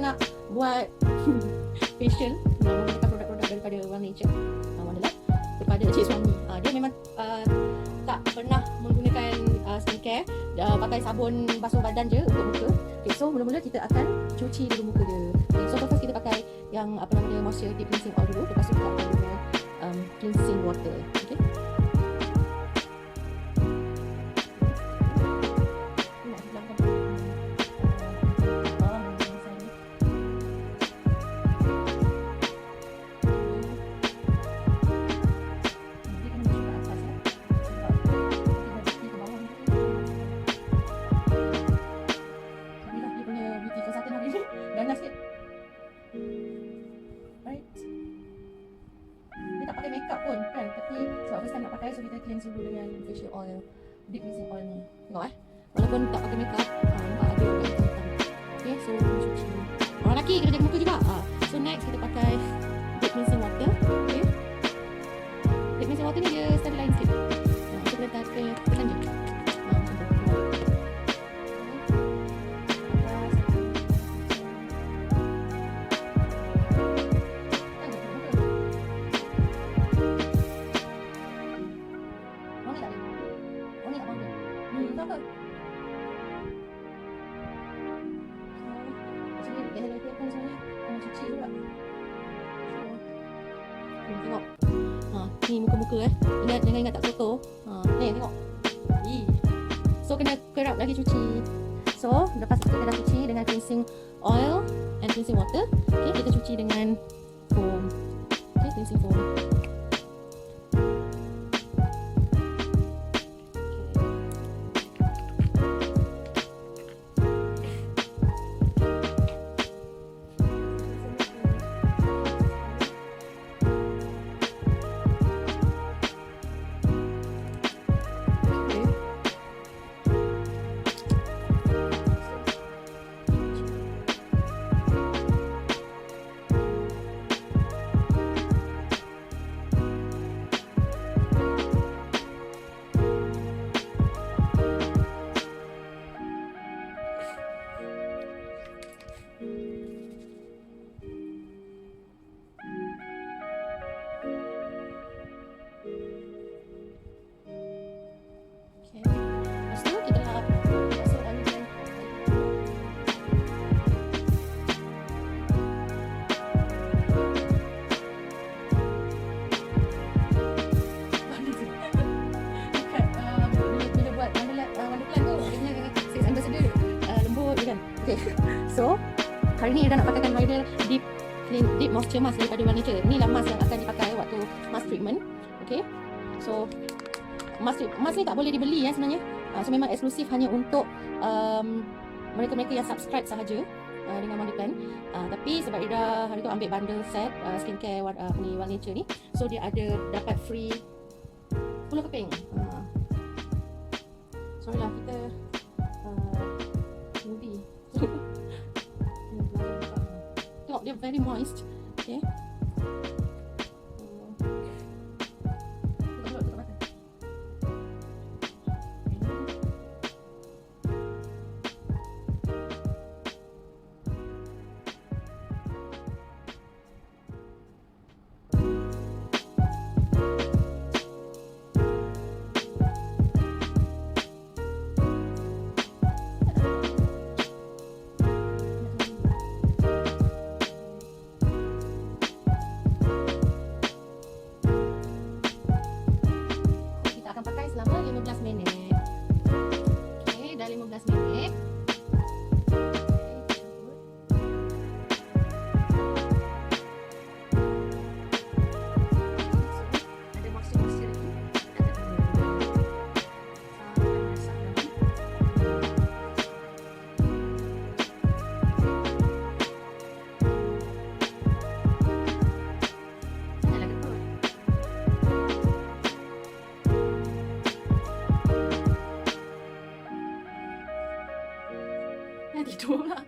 nak buat facial menggunakan produk-produk daripada Encik WonderLab kepada Encik Suami. Dia memang tak pernah menggunakan skincare, pakai sabun basuh badan je untuk muka. Okay, so mula-mula kita akan cuci dulu muka dia. Okay, so first kita pakai yang apa nama dia, moisture deep cleansing oil dulu, lepas tu kita akan guna cleansing water. Okay. Ganas sikit. Right. Dia tak pakai makeup pun kan, tapi sebab first time nak pakai, so kita cleanse dulu dengan facial oil, deep cleansing oil ni. Tengok walaupun tak pakai makeup, nampak ada hitam. Okay, so cuci. Orang lelaki kena jaga muka juga. So next kita pakai deep cleansing water. Okay. Deep cleansing water ni dia style lain sikit. So kita tekan je. Tengok. Ni muka-muka Ingat tak kotor. Ni tengok. So kena kerap lagi cuci. So lepas kita dah cuci dengan cleansing oil and cleansing water, okay, kita cuci dengan foam. Okay, cleansing foam. Okay, so hari ni Rela nak pakaikan Viral Deep Moisture Mask daripada WonderLab. Ni lah mask yang akan dipakai waktu mask treatment. Okay, so mask ni tak boleh dibeli sebenarnya. So memang eksklusif hanya untuk mereka-mereka yang subscribe sahaja dengan WonderLab. Tapi sebab Rela hari tu ambil bundle set skincare ni WonderLab ni, so dia ada dapat free 10 keping. Sorry lah, kita movie. Tengok dia very moist. Okay. Selama 15 minit. Okay, dah 15 minit. Ada moisture lagi. Tidur lah.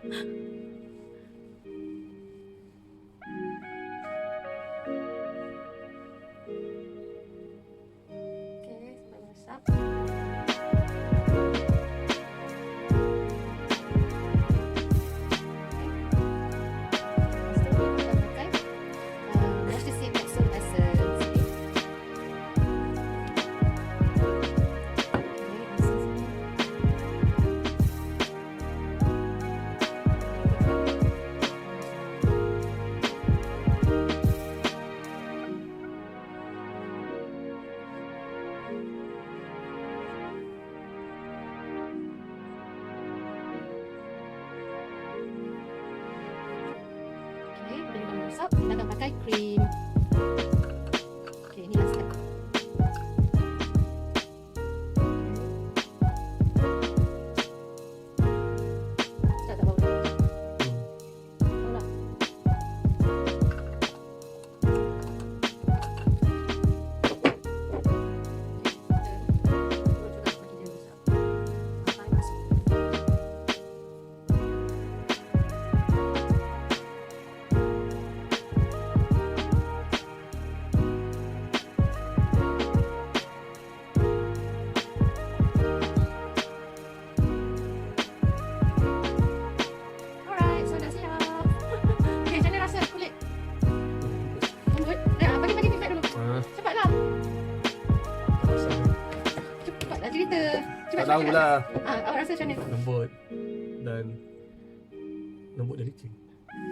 Okay, sampai masak. up, kita akan pakai krim. Okay, ni last step. Tak bau. Bau lah. Tak tahulah. Awak rasa macam mana? Lembut dan lembut dan licin.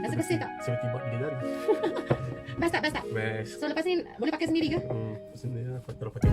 Rasa bersih tak? Seperti buat bidadari. Best tak? Best tak? Best. So lepas ni boleh pakai sendiri ke? Sendiri lah, terus pakai.